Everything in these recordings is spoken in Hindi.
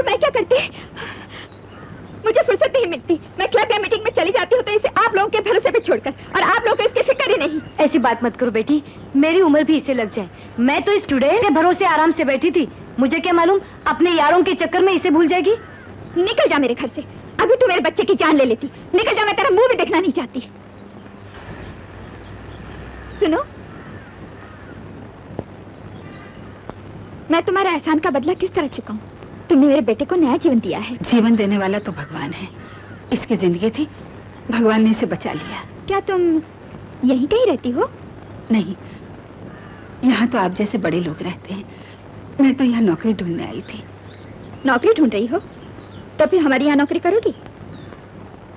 मैं क्या करती? मुझे फुर्सत नहीं मिलती। मैं क्लब या मीटिंग में चली जाती हूँ तो इसे आप लोगों के भरोसे पे छोड़कर, और आप लोगों को इसकी फिक्र ही नहीं। ऐसी बात मत करो बेटी, मेरी उम्र भी इसे लग जाए। मैं तो इस टुडे के भरोसे आराम से बैठी थी, मुझे क्या मालूम अपने यारों के चक्कर में इसे भूल जाएगी। निकल जा मेरे घर से, अभी तू मेरे बच्चे की जान ले लेती। निकल जा, मैं तेरा मुंह भी देखना नहीं चाहती। सुनो, मैं तुम्हारा एहसान का बदला किस तरह चुकाऊं? तुमने मेरे बेटे को नया जीवन दिया है। जीवन देने वाला तो भगवान है, इसकी जिंदगी थी, भगवान ने इसे बचा लिया। क्या तुम यहीं कहीं रहती हो? नहीं, यहाँ तो आप जैसे बड़े लोग रहते हैं, मैं तो यहाँ नौकरी ढूंढने आई थी। नौकरी ढूंढ रही हो? तो फिर हमारे यहाँ नौकरी करोगी?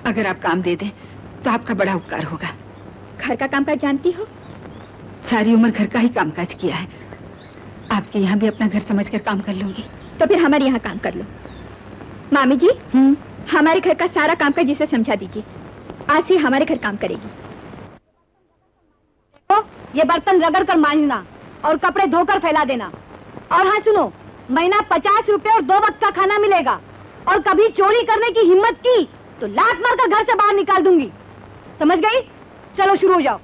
अगर आप काम दे दें तो आपका बड़ा उपकार होगा। घर का कामकाज जानती हो? सारी उम्र घर का ही कामकाज किया है, आपके यहाँ भी अपना घर समझकर काम कर लूंगी। तो फिर हमारे यहाँ काम कर लो। मामी जी, हमारे घर का सारा काम का जिसे समझा दीजिए, आज से हमारे घर काम करेगी। देखो, ये बर्तन रगड़ कर मांजना और कपड़े धोकर फैला देना। और हाँ सुनो, महीना 50 रुपए और 2 वक्त का खाना मिलेगा, और कभी चोरी करने की हिम्मत की तो लात मारकर घर से बाहर निकाल दूंगी, समझ गई? चलो शुरू हो जाओ।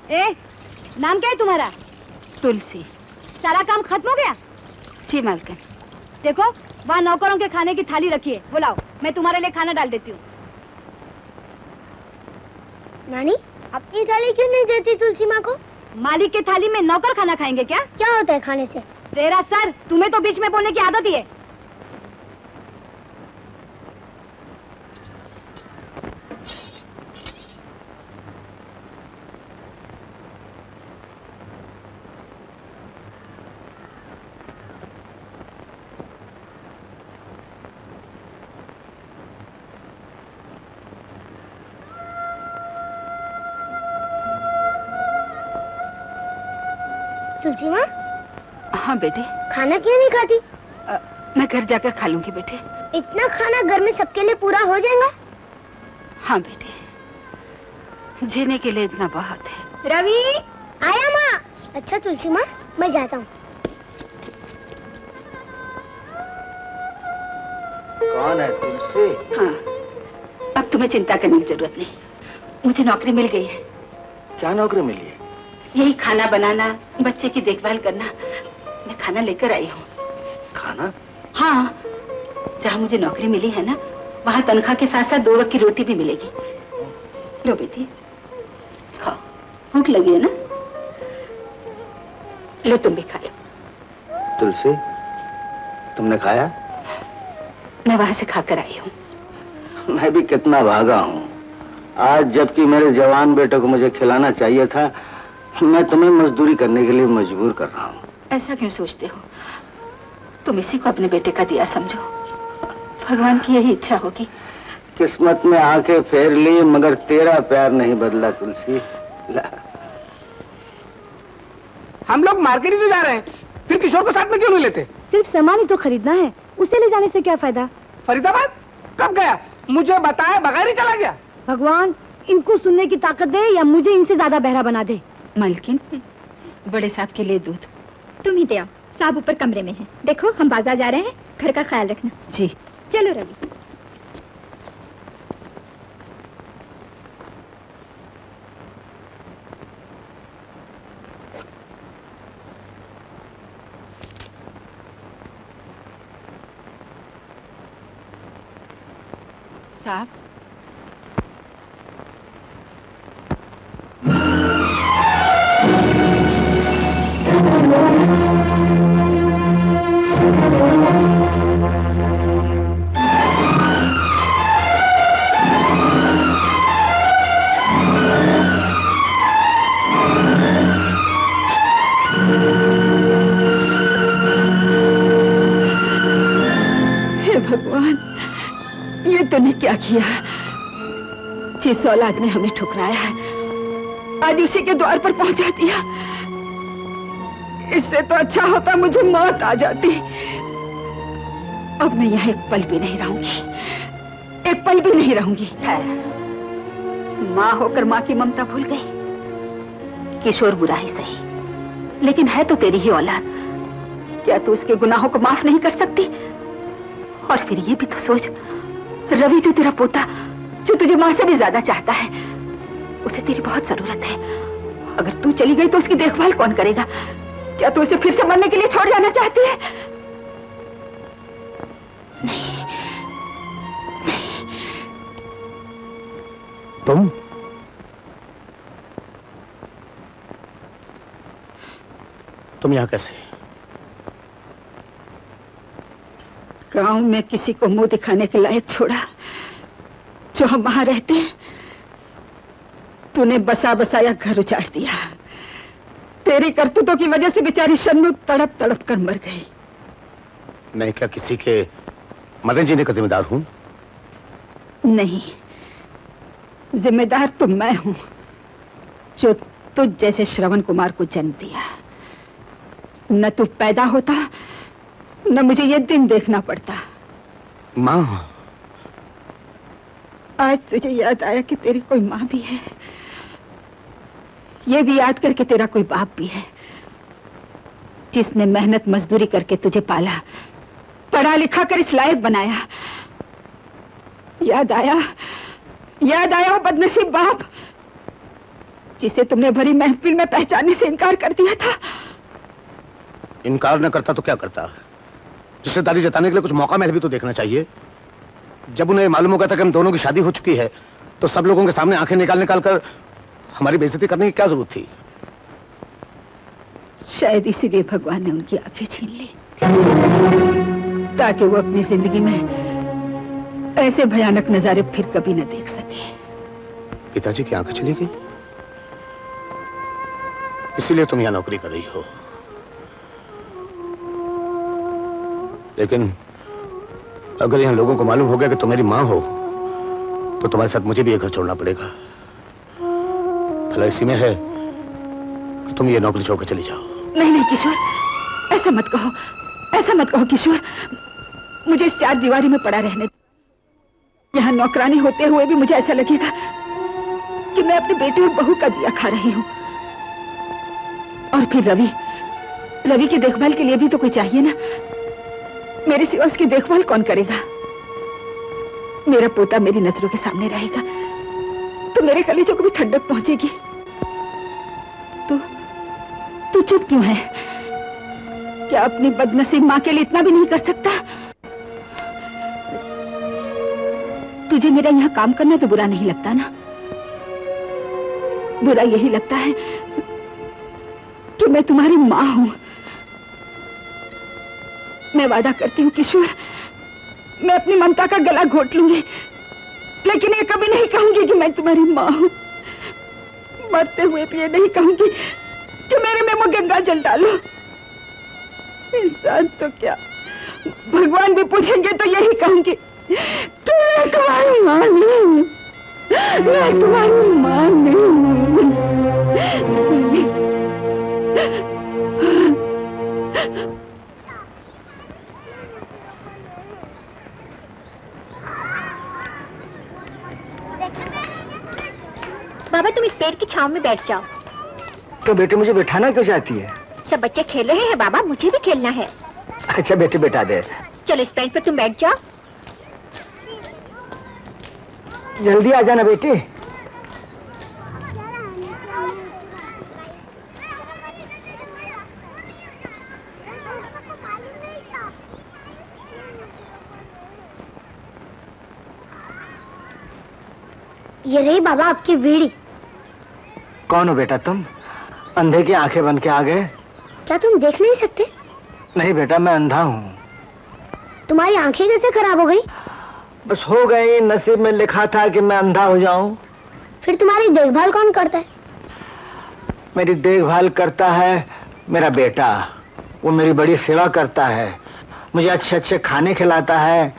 ए, नाम क्या है तुम्हारा? तुलसी। सारा काम खत्म हो गया? जी मालकिन। देखो, वहाँ नौकरों के खाने की थाली रखी है, बुलाओ, मैं तुम्हारे लिए खाना डाल देती हूँ। नानी, अपनी थाली क्यों नहीं देती तुलसी माँ को? मालिक की थाली में नौकर खाना खाएंगे क्या? क्या होता है खाने से? तेरा सर, तुम्हें तो बीच में बोलने की आदत ही है। तुलसी माँ? हाँ बेटे। खाना क्यों नहीं खाती? मैं घर जाकर खा लूंगी बेटे। इतना खाना घर में सबके लिए पूरा हो जाएगा? हाँ बेटे, जीने के लिए इतना बहुत है। रवि, आया माँ। अच्छा तुलसी माँ, मैं जाता हूँ। कौन है तुलसी? हाँ, अब तुम्हें चिंता करने की जरूरत नहीं, मुझे नौकरी मिल गई है। क्या नौकरी मिली है? यही खाना बनाना, बच्चे की देखभाल करना। मैं खाना लेकर आई हूँ। खाना? हाँ, जहाँ मुझे नौकरी मिली है ना, वहाँ तनख्वाह के साथ साथ 2 वक्त की रोटी भी मिलेगी। लो बेटी, खाओ, भूख लगी है ना? लो तुम भी खा लो। तुलसी, तुमने खाया? मैं वहाँ से खाकर आई हूँ। मैं भी कितना भागा हूँ आज, जबकि मेरे जवान बेटे को मुझे खिलाना चाहिए था, मैं तुम्हें मजदूरी करने के लिए मजबूर कर रहा हूँ। ऐसा क्यों सोचते हो? तुम इसी को अपने बेटे का दिया समझो, भगवान की यही इच्छा होगी। किस्मत में आंखें फेर ली, मगर तेरा प्यार नहीं बदला तुलसी। हम लोग मार्केट ही तो जा रहे हैं, फिर किशोर को साथ में क्यों नहीं लेते? सिर्फ सामान ही तो खरीदना है, उसे ले जाने से क्या फायदा? फरीदाबाद कब गया? मुझे बताए बगैर ही चला गया। भगवान इनको सुनने की ताकत दे या मुझे इनसे ज्यादा बहरा बना दे। मालकिन, बड़े साहब के लिए दूध। तुम ही दे आओ, साहब ऊपर कमरे में है। देखो, हम बाजार जा रहे हैं, घर का ख्याल रखना। जी। चलो रवि। साहब, भगवान, ये तूने क्या किया? जिस औलाद ने हमें ठुकराया है, आज उसी के द्वार पर पहुंचा दिया। इससे तो अच्छा होता मुझे मौत आ जाती। अब मैं यहाँ एक पल भी नहीं रहूंगी, एक पल भी नहीं रहूंगी। है माँ होकर माँ की ममता भूल गई। किशोर बुरा ही सही, लेकिन है तो तेरी ही औलाद। क्या तू उसके गुनाहों को माफ नहीं कर सकती? और फिर ये भी तो सोच, रवि जो तेरा पोता, जो तुझे माँ से भी ज्यादा चाहता है, उसे तेरी बहुत जरूरत है। अगर तू चली गई तो उसकी देखभाल कौन करेगा? क्या तू उसे फिर से मरने के लिए छोड़ जाना चाहती है? नहीं। तुम यहाँ कैसे? गांव में किसी को मुंह दिखाने के लायक छोड़ा जो हम वहां रहते। तूने बसा बसाया घर उजाड़ दिया। तेरी करतूतों की वजह से बेचारी शन्नू तड़प तड़प कर मर गई। मैं क्या किसी के मरने जीने का जिम्मेदार हूं? नहीं, जिम्मेदार तो मैं हूं जो तुझ जैसे श्रवण कुमार को जन्म दिया। न तू पैदा होता, न मुझे ये दिन देखना पड़ता। माँ, आज तुझे याद आया कि तेरी कोई माँ भी है। ये भी याद करके तेरा कोई बाप भी है, जिसने मेहनत मजदूरी करके तुझे पाला, पढ़ा लिखा कर इस लायक बनाया। याद आया वो बदनसीब बाप जिसे तुमने भरी महफिल में पहचानने से इनकार कर दिया था। इनकार न करता तो क्या करता? रिश्तेदारी जताने के लिए कुछ मौका महल भी तो देखना चाहिए। जब उन्हें मालूम हो गया था कि हम दोनों की शादी हो चुकी है, तो सब लोगों के सामने आंखें निकाल कर हमारी बेइज्जती करने की क्या जरूरत थी? शायद इसीलिए भगवान ने उनकी आंखें छीन ली, ताकि वो अपनी जिंदगी में ऐसे भयानक नजारे फिर कभी न देख सके। पिताजी की आंखें चली गई, इसीलिए तुम यहां नौकरी कर रही हो। लेकिन अगर यहां लोगों को मालूम हो गया कि तुम मेरी मां हो, तो तुम्हारे साथ मुझे भी ये घर छोड़ना पड़ेगा। भला इसी में है कि तुम ये नौकरी छोड़कर चली जाओ। नहीं नहीं किशोर, ऐसा मत कहो, ऐसा मत कहो किशोर। मुझे इस चार दीवारी में पड़ा रहने दो। यहाँ नौकरानी होते हुए भी मुझे ऐसा लगेगा कि मैं अपने बेटे और बहू का दिया खा रही हूँ। और फिर रवि की देखभाल के लिए भी तो कोई चाहिए ना। मेरे सिवा उसकी देखभाल कौन करेगा? मेरा पोता मेरी नजरों के सामने रहेगा तो मेरे कलेजों को भी ठंडक पहुंचेगी। तू चुप क्यों है? क्या अपनी बदनसीब मां के लिए इतना भी नहीं कर सकता? तुझे मेरा यहाँ काम करना तो बुरा नहीं लगता ना? बुरा यही लगता है कि मैं तुम्हारी मां हूं। मैं वादा करती हूँ किशोर, मैं अपनी ममता का गला घोट लूंगी, लेकिन ये कभी नहीं कहूंगी कि मैं तुम्हारी मां हूं। मरते हुए भी ये नहीं कहूंगी कि मेरे में वो गंगा जल डालो। इंसान तो क्या, भगवान भी पूछेंगे तो यही कहूंगी कि मैं तुम्हारी मां नहीं हूं, मैं तुम्हारी मां नहीं हूं। बाबा तुम इस पेड़ की छांव में बैठ जाओ। तो बेटे मुझे बैठाना क्यों चाहती है? सब बच्चे खेल रहे हैं बाबा, मुझे भी खेलना है। अच्छा बेटे बैठा दे। चलो इस बेंच पर तुम बैठ जाओ। जल्दी आ जाना बेटे। ये रही बाबा आपकी बीड़ी। कौन हो बेटा तुम? अंधे की आंखें बन के आ गए? क्या तुम देख नहीं सकते? नहीं बेटा, मैं अंधा हूँ। तुम्हारी आंखें कैसे खराब हो गई? बस हो गई, नसीब में लिखा था कि मैं अंधा हो जाऊं। फिर तुम्हारी देखभाल कौन करता है? मेरी देखभाल करता है मेरा बेटा। वो मेरी बड़ी सेवा करता है, मुझे अच्छे अच्छे खाने खिलाता है,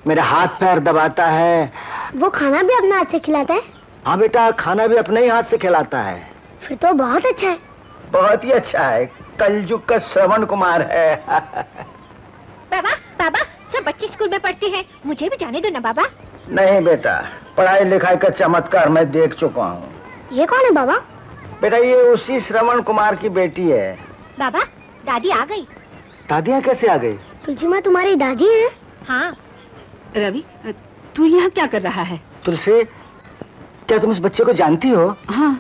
मेरे हाथ पैर दबाता है। वो खाना भी अपना हाथ से खिलाता है? हाँ बेटा, खाना भी अपने ही हाथ से खिलाता है। फिर तो बहुत अच्छा है। बहुत ही अच्छा है, कलयुग का श्रवण कुमार है। बाबा बाबा सब बच्चे स्कूल में पढ़ते हैं, मुझे भी जाने दो ना बाबा। नहीं बेटा, पढ़ाई लिखाई का चमत्कार मैं देख चुका हूँ। ये कौन है बाबा? बेटा ये उसी श्रवण कुमार की बेटी है। बाबा दादी आ गई। दादियाँ कैसे आ गई? तुलसी माँ तुम्हारी दादी है? हाँ। रवि, तू यहाँ क्या कर रहा है? तुलसी, क्या तुम इस बच्चे को जानती हो? हाँ,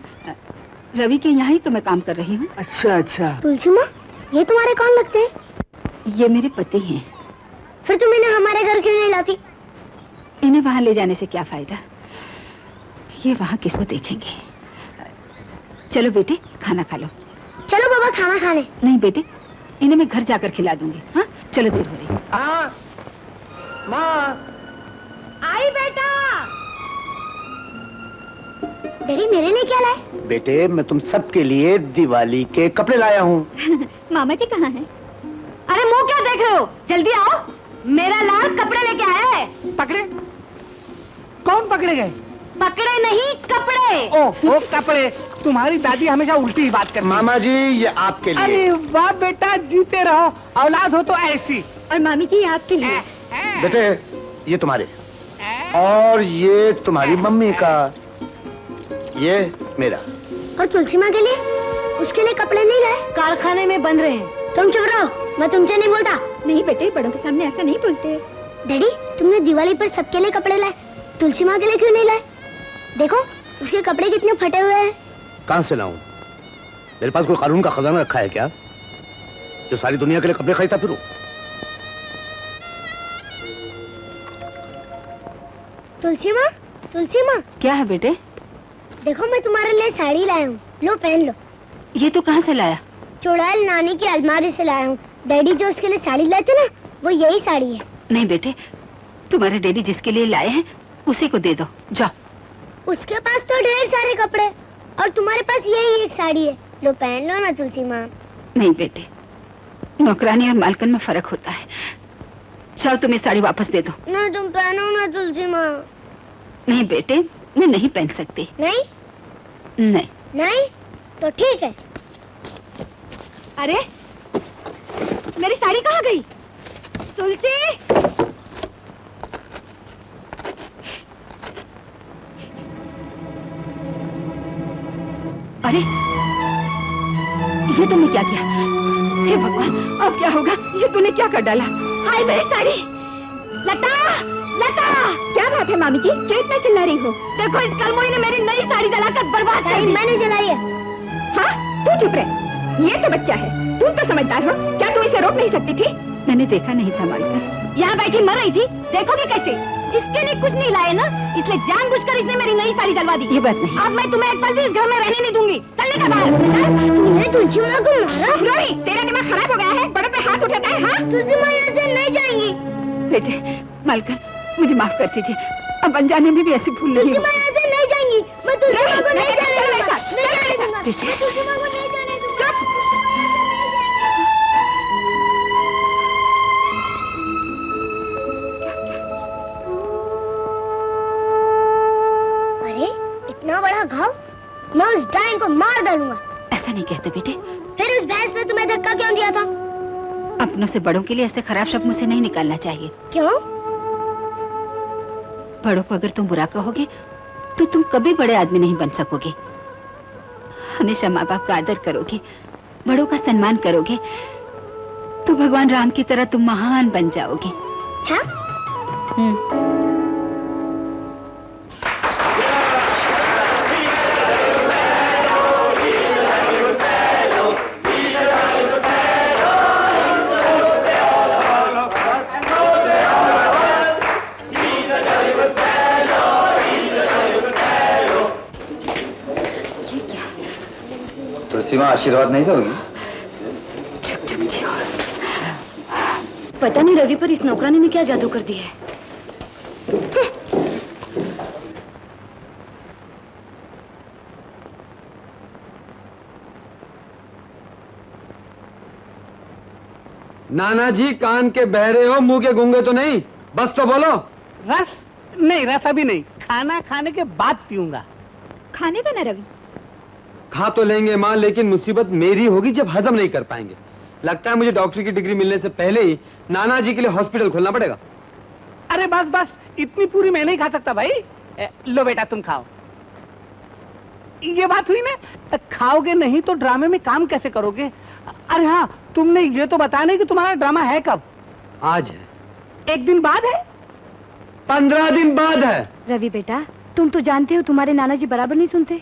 रवि के यहाँ ही तो मैं काम कर रही हूँ। अच्छा अच्छा। तुलसी माँ, ये तुम्हारे कौन लगते हैं? ये मेरे पति हैं। फिर तुम इन्हें हमारे घर क्यों नहीं लाती? इन्हें वहाँ ले जाने से क्या फायदा? ये वहाँ किसको देखेंगे? चलो बेटे, खाना खा लो। चलो बाबा खाना खाने। नहीं बेटे, इन्हें मैं घर जाकर खिला दूंगी। हाँ चलो, देर हो रही है। हाँ माँ। आई बेटा। डैडी मेरे लिए क्या लाए? बेटे मैं तुम सबके लिए दिवाली के कपड़े लाया हूँ। मामा जी कहाँ हैं? अरे मुंह क्या देख रहे हो? जल्दी आओ, मेरा लाल कपड़े लेके आया है। पकड़े? कौन पकड़े गए? पकड़े नहीं, कपड़े। ओ कपड़े। तुम्हारी दादी हमेशा उल्टी ही बात करती है। मामा जी ये आपके लिए। अरे वाह बेटा, जीते रहो, औलाद हो तो ऐसी। और मामी जी आपके लिए। बेटे ये तुम्हारे, और ये तुम्हारी मम्मी का, ये मेरा। और तुलसी माँ के लिए? उसके लिए कपड़े नहीं लाए? कारखाने में बन रहे हैं। तुम चुप रहो, मैं तुमसे नहीं बोलता। नहीं बेटे, बड़ों के सामने ऐसा नहीं बोलते। डैडी तुमने दिवाली पर सबके लिए कपड़े लाए, तुलसी माँ के लिए क्यों नहीं लाए? देखो उसके कपड़े कितने फटे हुए हैं। कहाँ से लाऊं? मेरे पास कोई कानून का खजाना रखा है क्या, जो सारी दुनिया के लिए कपड़े खरीदता फिरूं? तुलसी माँ, तुलसी माँ, क्या है बेटे? देखो मैं तुम्हारे लिए साड़ी लाया हूँ, लो पहन लो। ये तो कहाँ से लाया? चुड़ैल नानी की अलमारी से लाया हूँ। डैडी जो उसके लिए साड़ी लाए थे ना, वो यही साड़ी है। नहीं बेटे, तुम्हारे डैडी जिसके लिए लाए हैं उसी को दे दो, जाओ। उसके पास तो ढेर सारे कपड़े, और तुम्हारे पास यही एक साड़ी है, लो पहन लो ना तुलसी माँ। नहीं बेटे, नौकरानी और मालकन में फर्क होता है। जाओ, तुम ये साड़ी वापस दे दो। ना तुम पहनो ना तुलसी माँ। नहीं बेटे, मैं नहीं पहन सकती। नहीं नहीं। नहीं तो ठीक है। अरे मेरी साड़ी कहाँ गई? तुलसी, अरे ये तुमने क्या किया? हे भगवान, अब क्या होगा? ये तूने क्या कर डाला? हाय मेरी साड़ी। लता, लता, क्या बात है मामी जी, क्यों इतना चिल्ला रही हो? देखो इस कलमोई ने मेरी नई साड़ी जलाकर बर्बाद कर साड़ी दी। मैंने जलाई है। हाँ तू चुप रह, ये तो बच्चा है, तुम तो समझदार हो, क्या तुम इसे रोक नहीं सकती थी? मैंने देखा नहीं था मालकन। यहाँ बैठी मर रही थी, देखोगे कैसे? इसके लिए कुछ नहीं लाए ना, इसलिए जानबूझकर इसने मेरी नई साड़ी जलवा दी। ये बात नहीं। अब मैं तुम्हें एक पल भी इस घर में रहने नहीं दूंगी। चलने का बाहर। तूने तुलसी माँ को मारा? रोही, तेरा दिमाग खराब हो गया है, बड़ों पे हाथ उठाता है? हाँ तुलसी माँ यहाँ से नहीं जाएंगी। बेटे, मालकन मुझे माफ कर दीजिए, अब अनजाने में भी ऐसी भूल नहीं तुलसी हो। माँ यहाँ से नहीं जाएंगी। मैं तुलसी माँ को नहीं जाने दूंगा। नहीं जाने दूंगा। बेटे, मैं तुलसी माँ को नहीं जाने दूंगा। अरे इतना बड़ा घाव, मैं उस डायन को मार डालूंगा। ऐसा नहीं कहते बेटे। फिर उस भैंस ने तुम्हें धक्का क्यों दिया था? अपनों से बड़ों के लिए ऐसे खराब शब्द मुझसे नहीं निकालना चाहिए। क्यों? बड़ों को अगर तुम बुरा कहोगे तो तुम कभी बड़े आदमी नहीं बन सकोगे। हमेशा माँ बाप का आदर करोगे, बड़ों का सम्मान करोगे, तो भगवान राम की तरह तुम महान बन जाओगे। अच्छा? तुलसी माँ आशीर्वाद नहीं दोगी? पता नहीं रवि पर इस नौकरानी ने क्या जादू कर दिया है। नाना जी कान के बहरे हो, मुंह के गूंगे तो नहीं, बस तो बोलो। रस नहीं, रस अभी नहीं, खाना खाने के बाद पीऊंगा। खाने दो ना रवि। खा तो लेंगे माँ, लेकिन मुसीबत मेरी होगी जब हजम नहीं कर पाएंगे। लगता है मुझे डॉक्टर की डिग्री मिलने से पहले ही नाना जी के लिए हॉस्पिटल खोलना पड़ेगा। अरे बस बस, इतनी पूरी मैं नहीं खा सकता भाई। लो बेटा तुम खाओ। ये बात हुई ना, खाओगे नहीं तो ड्रामे में काम कैसे करोगे? अरे हाँ, तुमने ये तो बताया नहीं कि तुम्हारा ड्रामा है कब? आज है। एक दिन बाद है? 15 दिन बाद है। रवि बेटा, तुम तो जानते हो तुम्हारे नाना जी बराबर नहीं सुनते।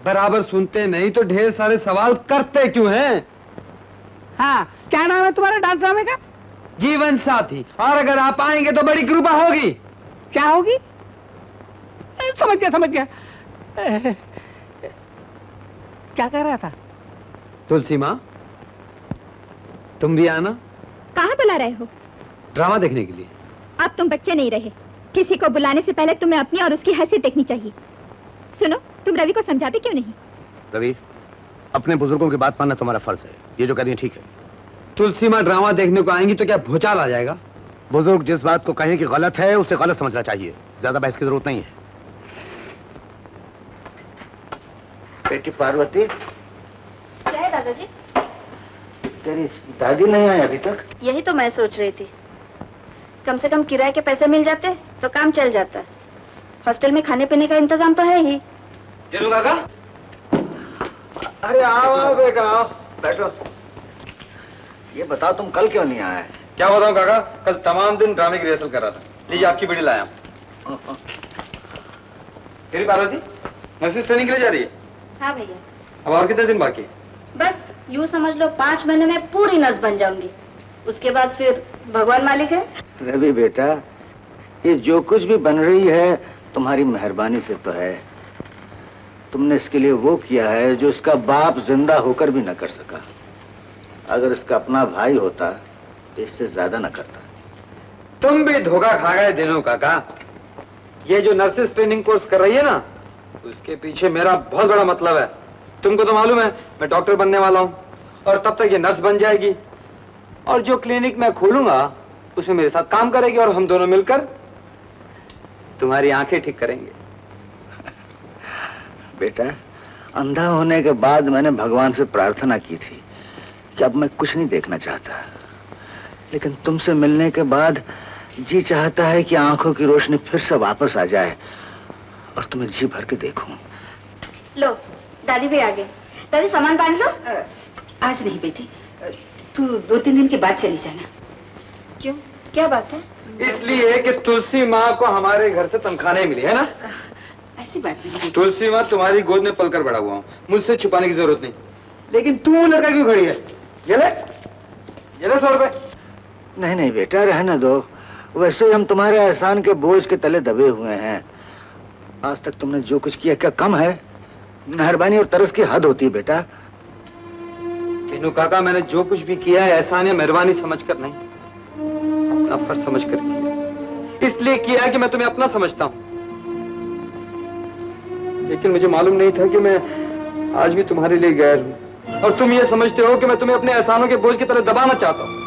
बराबर सुनते नहीं तो ढेर सारे सवाल करते क्यों हैं? हाँ, क्या नाम है तुम्हारा डांस ड्रामे का? जीवन साथी। और अगर आप आएंगे तो बड़ी कृपा होगी। क्या होगी? समझ गया समझ गया। क्या कह रहा था? तुलसी माँ, तुम भी आना कहाँ बुला रहे हो? ड्रामा देखने के लिए। अब तुम बच्चे नहीं रहे। किसी को बुलाने से पहले तुम्हें अपनी और उसकी हैसियत देखनी चाहिए। सुनो, तुम रवि को समझाते क्यों नहीं? रवि, अपने बुजुर्गों की बात मानना तुम्हारा फर्ज है। ये जो कह रही है ठीक है। तुलसी माँ ड्रामा देखने को आएंगी तो क्या भूचाल आ जाएगा? बुजुर्ग जिस बात को कहें कि गलत है, उसे गलत समझना चाहिए। ज्यादा बहस की जरूरत नहीं है। बेटी पार्वती, क्या है दादाजी? तेरी दादी नहीं आई अभी तक? यही तो मैं सोच रही थी। कम से कम किराए के पैसे मिल जाते तो काम चल जाता। हॉस्टल में खाने पीने का इंतजाम तो है ही। चलो काका। अरे आओ आओ बेटा, आओ बैठो। ये बताओ तुम कल क्यों नहीं आए? क्या बताऊं काका, कल तमाम दिन ड्रामे की रिहर्सल कर रहा था। लीजिए आपकी बेटी लाया। फिर पार्वती नर्सिंग ट्रेनिंग के लिए जा रही है? हाँ भैया। अब और कितने दिन बाकी? बस यूँ समझ लो 5 महीने में पूरी नर्स बन जाऊंगी। उसके बाद फिर भगवान मालिक है। रवि बेटा, ये जो कुछ भी बन रही है तुम्हारी मेहरबानी से तो है। तुमने इसके लिए वो किया है जो इसका बाप जिंदा होकर भी न कर सका। अगर इसका अपना भाई होता तो इससे ज्यादा न करता। तुम भी धोखा खा गए दिनों काका। ये जो नर्सिस ट्रेनिंग कोर्स कर रही है ना, उसके पीछे मेरा बहुत बड़ा मतलब है। तुमको तो मालूम है मैं डॉक्टर बनने वाला हूँ, और तब तक ये नर्स बन जाएगी, और जो क्लिनिक मैं खोलूंगा उसमें मेरे साथ काम करेगी, और हम दोनों मिलकर तुम्हारी आंखें ठीक करेंगे। बेटा, अंधा होने के बाद मैंने भगवान से प्रार्थना की थी कि अब मैं कुछ नहीं देखना चाहता, लेकिन तुमसे मिलने के बाद जी चाहता है कि आंखों की रोशनी फिर से वापस आ जाए और तुम्हें जी भर के देखूं। लो, दादी भी आ गई। दादी सामान बांध लो। आज नहीं बेटी, तू 2-3 दिन के बाद चली जाना। क्यों, क्या बात है? इसलिए कि तुलसी माँ को हमारे घर से तनख्वाह नहीं मिली है ना। ऐसी बात नहीं। तुलसी माँ तुम्हारी गोद में पलकर बड़ा हुआ हूँ, मुझसे छुपाने की जरूरत नहीं। लेकिन तू लड़का क्यों खड़ी है? ये ले 100 रुपए। नहीं नहीं बेटा, रहने दो। वैसे ही हम तुम्हारे एहसान के बोझ के तले दबे हुए हैं। आज तक तुमने जो कुछ किया क्या कम है? मेहरबानी और तरस की हद होती है बेटा। तीनों काका, मैंने जो कुछ भी किया है एहसान या मेहरबानी समझकर नहीं, अपना फर्ज समझकर किया। इसलिए किया है कि मैं तुम्हें अपना समझता हूँ, लेकिन मुझे मालूम नहीं था कि मैं आज भी तुम्हारे लिए गैर हूँ, और तुम ये समझते हो कि मैं तुम्हें अपने एहसानों के बोझ की तरह दबाना चाहता हूँ।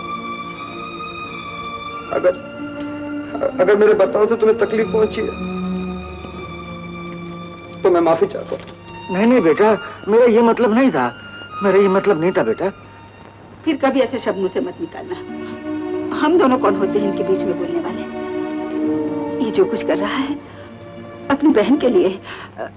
अगर मेरे बर्ताव से तुम्हें तकलीफ पहुंची है तो मैं माफी चाहता हूँ। नहीं नहीं बेटा, मेरा ये मतलब नहीं था। मेरा ये मतलब नहीं था बेटा। फिर कभी ऐसे शब्द मुझसे मत निकालना। हम दोनों कौन होते हैं इनके बीच में बोलने वाले? ये जो कुछ कर रहा है अपनी बहन के लिए,